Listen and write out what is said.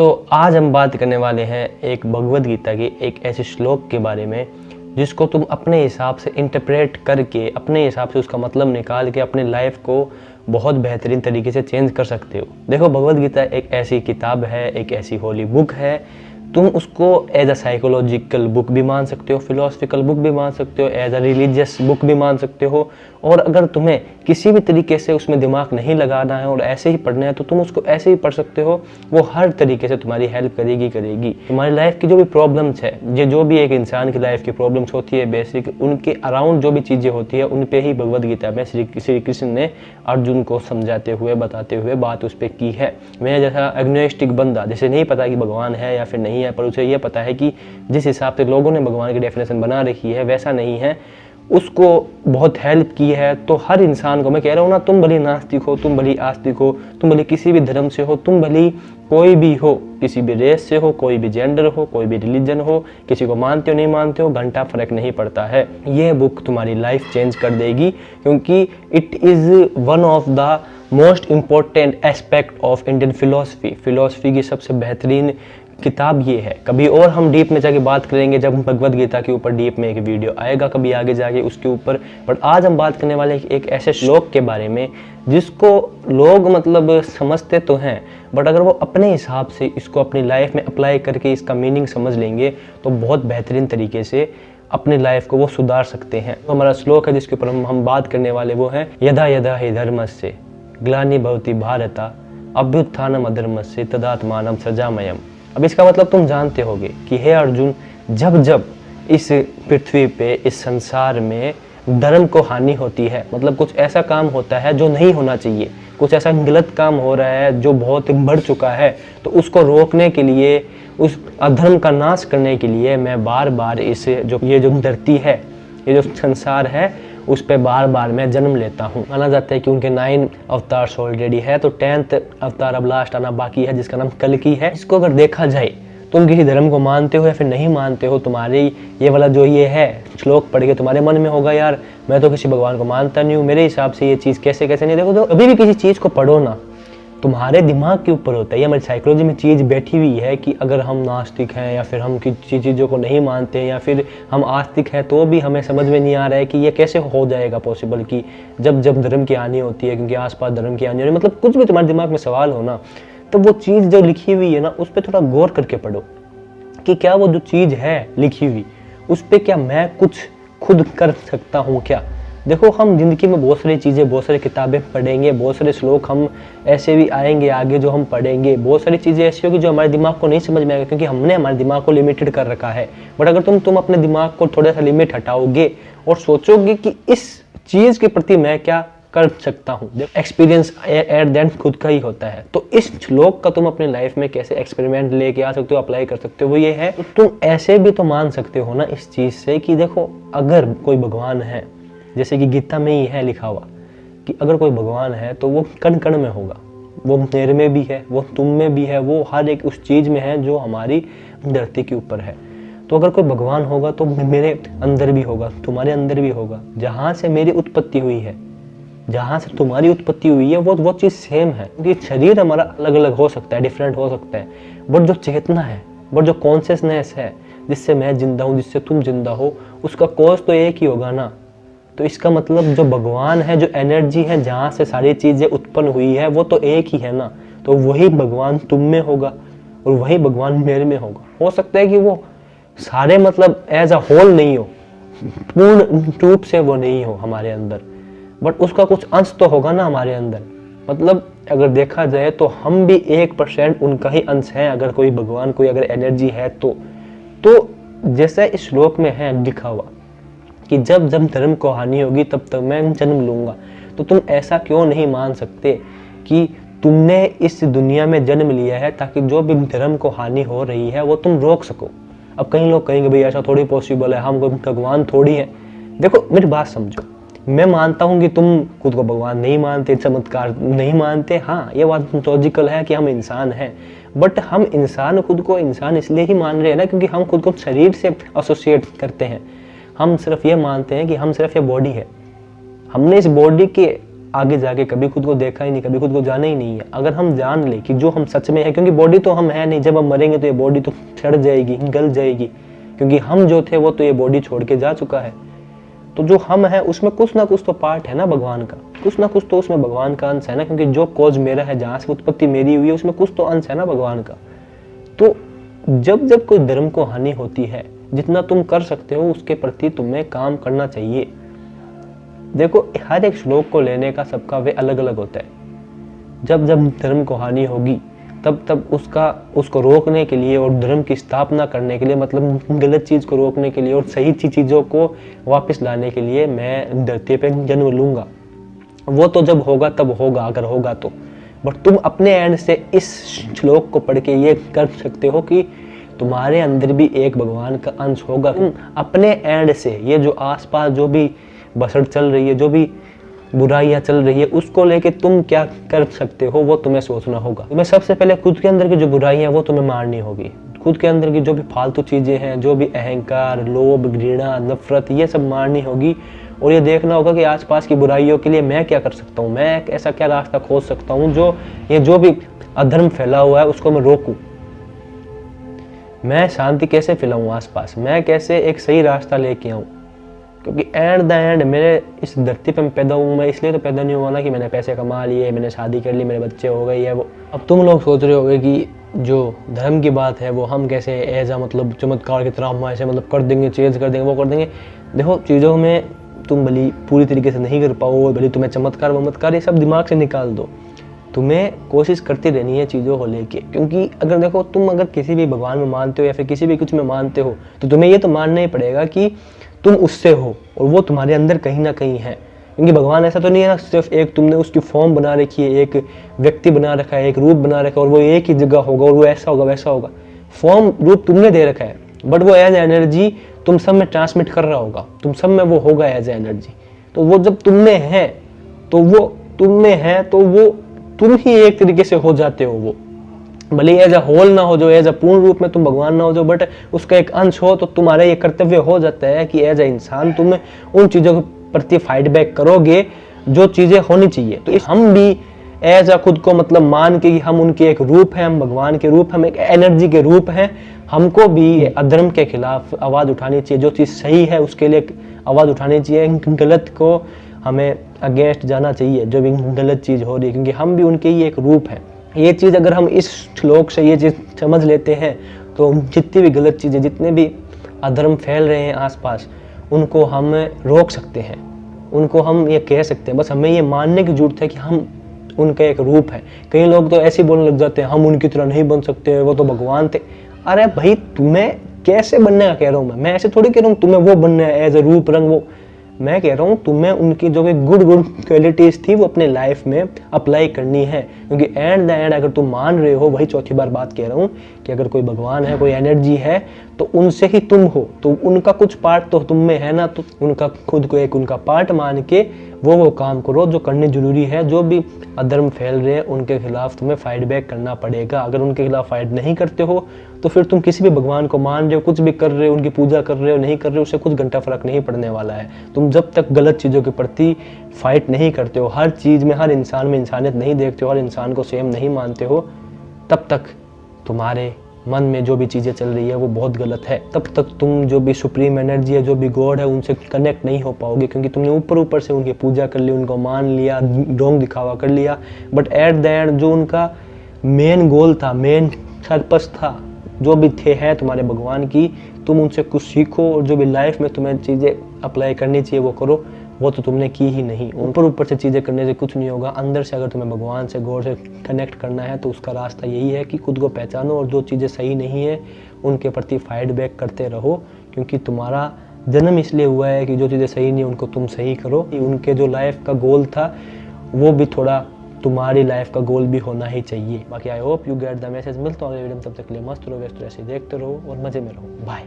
आज हम बात करने वाले हैं एक भगवद गीता की एक ऐसे श्लोक के बारे में जिसको तुम अपने हिसाब से इंटरप्रेट करके अपने हिसाब से उसका मतलब निकाल के अपने लाइफ को बहुत बेहतरीन तरीके से चेंज कर सकते हो। देखो, भगवद गीता एक ऐसी किताब है, एक ऐसी होली बुक है। तुम उसको एज अ साइकोलॉजिकल बुक भी मान सकते हो, फिलोसफिकल बुक भी मान सकते हो, एज अ रिलीजियस बुक भी मान सकते हो। और अगर तुम्हें किसी भी तरीके से उसमें दिमाग नहीं लगाना है और ऐसे ही पढ़ना है तो तुम उसको ऐसे ही पढ़ सकते हो। वो हर तरीके से तुम्हारी हेल्प करेगी। तुम्हारी लाइफ की जो भी प्रॉब्लम्स है, ये जो भी एक इंसान की लाइफ की प्रॉब्लम्स होती है बेसिक, उनके अराउंड जो भी चीज़ें होती है उन पे ही भगवद गीता में श्री कृष्ण ने अर्जुन को समझाते हुए बताते हुए बात उस पर की है। मैं जैसा एग्नोस्टिक बंदा, जैसे नहीं पता कि भगवान है या फिर नहीं है, पर उसे ये पता है कि जिस हिसाब से लोगों ने भगवान की डेफिनेशन बना रखी है वैसा नहीं है, उसको बहुत हेल्प की है। तो हर इंसान को मैं कह रहा हूँ ना, तुम भली नास्तिक हो, तुम भली आस्तिक हो, तुम भली किसी भी धर्म से हो, तुम भली कोई भी हो, किसी भी रेस से हो, कोई भी जेंडर हो, कोई भी रिलीजन हो, किसी को मानते हो नहीं मानते हो, घंटा फर्क नहीं पड़ता है। ये बुक तुम्हारी लाइफ चेंज कर देगी, क्योंकि it is one of the most important aspect of Indian philosophy की सबसे बेहतरीन किताब ये है। कभी और हम डीप में जाके बात करेंगे जब भगवद गीता के ऊपर डीप में एक वीडियो आएगा कभी आगे जाके उसके ऊपर। बट आज हम बात करने वाले एक ऐसे श्लोक के बारे में जिसको लोग मतलब समझते तो हैं, बट अगर वो अपने हिसाब से इसको अपनी लाइफ में अप्लाई करके इसका मीनिंग समझ लेंगे तो बहुत बेहतरीन तरीके से अपनी लाइफ को वो सुधार सकते हैं। तो हमारा श्लोक है जिसके ऊपर हम बात करने वाले वो है, यदा यदा हि धर्मस्य ग्लानि भवति भारत अभ्युत्थानम् अधर्मस्य तदात्मानं सृजाम्यहम्। अब इसका मतलब तुम जानते होगे कि हे अर्जुन, जब जब इस पृथ्वी पे, इस संसार में धर्म को हानि होती है, मतलब कुछ ऐसा काम होता है जो नहीं होना चाहिए, कुछ ऐसा गलत काम हो रहा है जो बहुत बढ़ चुका है, तो उसको रोकने के लिए, उस अधर्म का नाश करने के लिए मैं बार बार ये जो धरती है, ये जो संसार है, उस पे बार बार मैं जन्म लेता हूँ। माना जाता है कि उनके 9 अवतार ऑलरेडी है, तो 10th अवतार अब लास्ट आना बाकी है जिसका नाम कल्कि है। इसको अगर देखा जाए, तुम किसी धर्म को मानते हो या फिर नहीं मानते हो, तुम्हारी ये वाला जो ये है श्लोक पढ़ के तुम्हारे मन में होगा, यार मैं तो किसी भगवान को मानता नहीं हूँ, मेरे हिसाब से ये चीज़ कैसे नहीं। देखो, तो अभी भी किसी चीज़ को पढ़ो ना, तुम्हारे दिमाग के ऊपर होता है। ये हमारी साइकोलॉजी में चीज़ बैठी हुई है कि अगर हम नास्तिक हैं या फिर हम किसी चीज़ों को नहीं मानते हैं या फिर हम आस्तिक हैं तो भी हमें समझ में नहीं आ रहा है कि ये कैसे हो जाएगा पॉसिबल कि जब धर्म की हानि होती है, क्योंकि आसपास धर्म की हानि हो रही है। मतलब कुछ भी तुम्हारे दिमाग में सवाल हो ना, तो वो चीज़ जो लिखी हुई है ना उस पर थोड़ा गौर करके पढ़ो कि क्या वो जो चीज़ है लिखी हुई उस पर क्या मैं कुछ खुद कर सकता हूँ क्या। देखो, हम जिंदगी में बहुत सारी चीज़ें, बहुत सारी किताबें पढ़ेंगे, बहुत सारे श्लोक हम ऐसे भी आएंगे आगे जो हम पढ़ेंगे, बहुत सारी चीज़ें ऐसी होगी जो हमारे दिमाग को नहीं समझ में आएगा, क्योंकि हमने हमारे दिमाग को लिमिटेड कर रखा है। बट अगर तुम अपने दिमाग को थोड़ा सा लिमिट हटाओगे और सोचोगे कि इस चीज़ के प्रति मैं क्या कर सकता हूँ, एक्सपीरियंस एट द एंड खुद का ही होता है। तो इस श्लोक का तुम अपने लाइफ में कैसे एक्सपेरिमेंट लेके आ सकते हो, अप्लाई कर सकते हो, वो ये है, तुम ऐसे भी तो मान सकते हो ना इस चीज़ से कि देखो, अगर कोई भगवान है, जैसे कि गीता में ही है लिखा हुआ कि अगर कोई भगवान है तो वो कण कण में होगा, वो मेरे में भी है, वो तुम में भी है, वो हर एक उस चीज़ में है जो हमारी धरती के ऊपर है। तो अगर कोई भगवान होगा तो मेरे अंदर भी होगा, तुम्हारे अंदर भी होगा। जहाँ से मेरी उत्पत्ति हुई है, जहाँ से तुम्हारी उत्पत्ति हुई है, वो चीज़ सेम है। क्योंकि शरीर हमारा अलग अलग हो सकता है, डिफरेंट हो सकता है, बट जो चेतना है, बट जो कॉन्शियसनेस है, जिससे मैं जिंदा हूँ, जिससे तुम जिंदा हो, उसका कॉज तो एक ही होगा ना। तो इसका मतलब जो भगवान है, जो एनर्जी है, जहाँ से सारी चीज़ें उत्पन्न हुई है, वो तो एक ही है ना। तो वही भगवान तुम में होगा और वही भगवान मेरे में होगा। हो सकता है कि वो सारे मतलब एज अ होल नहीं हो, पूर्ण रूप से वो नहीं हो हमारे अंदर, बट उसका कुछ अंश तो होगा ना हमारे अंदर। मतलब अगर देखा जाए तो हम भी 1% उनका ही अंश है। अगर कोई भगवान, कोई अगर एनर्जी है तो जैसे इस श्लोक में है लिखा हुआ कि जब धर्म को हानि होगी तब तक मैं जन्म लूंगा, तो तुम ऐसा क्यों नहीं मान सकते कि तुमने इस दुनिया में जन्म लिया है ताकि जो भी धर्म को हानि हो रही है वो तुम रोक सको। अब कई लोग कहेंगे भाई ऐसा थोड़ी पॉसिबल है, हम कोई भगवान थोड़ी है। देखो, मेरी बात समझो, मैं मानता हूँ कि तुम खुद को भगवान नहीं मानते, चमत्कार नहीं मानते, हाँ ये बात लॉजिकल है कि हम इंसान हैं, बट हम इंसान खुद को इंसान इसलिए ही मान रहे हैं ना क्योंकि हम खुद को शरीर से एसोसिएट करते हैं। हम सिर्फ ये मानते हैं कि हम सिर्फ ये बॉडी है, हमने इस बॉडी के आगे जाके कभी खुद को देखा ही नहीं, कभी खुद को जाना ही नहीं है। अगर हम जान ले कि जो हम सच में है, क्योंकि बॉडी तो हम है नहीं, जब हम मरेंगे तो ये बॉडी तो सड़ जाएगी, गल जाएगी, क्योंकि हम जो थे वो तो ये बॉडी छोड़ के जा चुका है। तो जो हम है उसमें कुछ ना कुछ तो पार्ट है ना भगवान का, कुछ ना कुछ तो उसमें भगवान का अंश है ना, क्योंकि जो कॉज मेरा है, जहाँ से उत्पत्ति मेरी हुई है, उसमें कुछ तो अंश है ना भगवान का। तो जब जब कोई धर्म को हानि होती है, जितना तुम कर सकते हो उसके प्रति तुम्हें काम करना चाहिए। देखो, हर एक श्लोक को लेने का सबका वे अलग अलग होता है। जब जब धर्म को हानि होगी तब तब उसको रोकने के लिए और धर्म की स्थापना करने के लिए, मतलब गलत चीज को रोकने के लिए और सही चीजों को वापस लाने के लिए मैं धरती पे जन्म लूंगा। वो तो जब होगा तब होगा, अगर होगा तो। बट तुम अपने एंड से इस श्लोक को पढ़ के ये कर सकते हो कि तुम्हारे अंदर भी एक भगवान का अंश होगा। तुम अपने एंड से ये जो आसपास जो भी बसड़ चल रही है, जो भी बुराइयां चल रही है, उसको लेके तुम क्या कर सकते हो वो तुम्हें सोचना होगा। तुम्हें सबसे पहले खुद के अंदर की जो बुराइयां वो तुम्हें मारनी होगी। खुद के अंदर की जो भी फालतू चीजें हैं, जो भी अहंकार, लोभ, घृणा, नफरत, ये सब मारनी होगी। और ये देखना होगा कि आसपास की बुराइयों के लिए मैं क्या कर सकता हूँ, मैं ऐसा क्या रास्ता खोज सकता हूँ जो भी अधर्म फैला हुआ है उसको मैं रोकूं। मैं शांति कैसे फैलाऊं आसपास, मैं कैसे एक सही रास्ता लेके आऊं। क्योंकि एट द एंड मेरे इस धरती पे मैं पैदा हूँ, मैं इसलिए तो पैदा नहीं हुआ ना कि मैंने पैसे कमा लिए, मैंने शादी कर ली, मेरे बच्चे हो गए या वो। अब तुम लोग सोच रहे होगे कि जो धर्म की बात है वो हम कैसे एज मतलब चमत्कार की तरह हम ऐसे मतलब कर देंगे, चेंज कर देंगे, वो कर देंगे। देखो, चीज़ों में तुम भली पूरी तरीके से नहीं कर पाओ, भली तुम्हें चमत्कार वमत्कार ये सब दिमाग से निकाल दो। तुम्हें कोशिश करती रहनी है चीज़ों को लेके। क्योंकि अगर देखो, तुम अगर किसी भी भगवान में मानते हो या फिर किसी भी कुछ में मानते हो, तो तुम्हें ये तो मानना ही पड़ेगा कि तुम उससे हो और वो तुम्हारे अंदर कहीं ना कहीं है। क्योंकि भगवान ऐसा तो नहीं है ना सिर्फ एक तुमने उसकी फॉर्म बना रखी है, एक व्यक्ति बना रखा है, एक रूप बना रखा है और वो एक ही जगह होगा और वो ऐसा होगा वैसा होगा। फॉर्म रूप तुमने दे रखा है, बट वो एज एनर्जी तुम सब में ट्रांसमिट कर रहा होगा, तुम सब में वो होगा एज एनर्जी। तो वो जब तुम में है तो वो तुम में है, तो वो तुम ही एक तरीके से हो जाते हो। वो भले एज अ होल ना हो, जो एज अ पूर्ण रूप में तुम भगवान ना हो जो, बट उसका एक अंश हो, तो तुम्हारा ये कर्तव्य हो जाता है कि एज अ इंसान तुम उन चीज़ों के प्रति फाइट बैक करोगे जो चीज़ें होनी चाहिए। तो हम भी एज अ खुद को मतलब मान के कि हम उनके एक रूप हैं, हम भगवान के रूप, हम एक एनर्जी के रूप हैं, हमको भी अधर्म के खिलाफ आवाज़ उठानी चाहिए। जो चीज़ सही है उसके लिए आवाज़ उठानी चाहिए, गलत को हमें अगेंस्ट जाना चाहिए जो भी गलत चीज़ हो रही है, क्योंकि हम भी उनके ही एक रूप हैं। ये चीज़ अगर हम इस श्लोक से ये चीज़ समझ लेते हैं तो जितनी भी गलत चीज़ें, जितने भी अधर्म फैल रहे हैं आसपास, उनको हम रोक सकते हैं, उनको हम ये कह सकते हैं। बस हमें ये मानने की जरूरत है कि हम उनका एक रूप है। कई लोग तो ऐसे बोलने लग जाते हैं हम उनकी तरह नहीं बन सकते, वो तो भगवान थे। अरे भाई, तुम्हें कैसे बनने का कह रहा हूँ मैं ऐसे थोड़ी कह रहा हूँ तुम्हें वो बनना है एज ए रूप रंग। वो मैं कह रहा हूँ तुम्हें उनकी जो भी गुड क्वालिटीज़ थी वो अपने लाइफ में अप्लाई करनी है। क्योंकि एंड द एंड अगर तुम मान रहे हो, वही चौथी बार बात कह रहा हूँ कि अगर कोई भगवान है, कोई एनर्जी है, तो उनसे ही तुम हो, तो उनका कुछ पार्ट तो तुम में है ना। तो उनका खुद को एक उनका पार्ट मान के वो काम करो जो करने जरूरी है। जो भी अधर्म फैल रहे हैं उनके खिलाफ तुम्हें फाइट बैक करना पड़ेगा। अगर उनके खिलाफ फाइट नहीं करते हो तो फिर तुम किसी भी भगवान को मान रहे हो, कुछ भी कर रहे हो, उनकी पूजा कर रहे हो, नहीं कर रहे हो, उससे कुछ घंटा फर्क नहीं पड़ने वाला है। तुम जब तक गलत चीज़ों के प्रति फाइट नहीं करते हो, हर चीज़ में, हर इंसान में इंसानियत नहीं देखते हो, हर इंसान को सेम नहीं मानते हो, तब तक तुम्हारे मन में जो भी चीज़ें चल रही है वो बहुत गलत है। तब तक तुम जो भी सुप्रीम एनर्जी है, जो भी गॉड है, उनसे कनेक्ट नहीं हो पाओगे। क्योंकि तुमने ऊपर से उनकी पूजा कर ली, उनको मान लिया, ढोंग दिखावा कर लिया, बट एट द एंड जो उनका मेन गोल था, मेन पर्पस था, जो भी थे हैं तुम्हारे भगवान की, तुम उनसे कुछ सीखो और जो भी लाइफ में तुम्हें चीज़ें अप्लाई करनी चाहिए वो करो। वो तो तुमने की ही नहीं। ऊपर से चीज़ें करने से कुछ नहीं होगा। अंदर से अगर तुम्हें भगवान से, गॉड से कनेक्ट करना है तो उसका रास्ता यही है कि खुद को पहचानो और जो चीज़ें सही नहीं है उनके प्रति फाइट बैक करते रहो। क्योंकि तुम्हारा जन्म इसलिए हुआ है कि जो चीज़ें सही नहीं उनको तुम सही करो। उनके जो लाइफ का गोल था वो भी थोड़ा तुम्हारी लाइफ का गोल भी होना ही चाहिए। बाकी I hope you get the message. मिलता हूँ अगले वीडियो में, तब तक के लिए मस्त रहो, व्यस्त रहो, ऐसे देखते रहो और मज़े में रहो। बाय।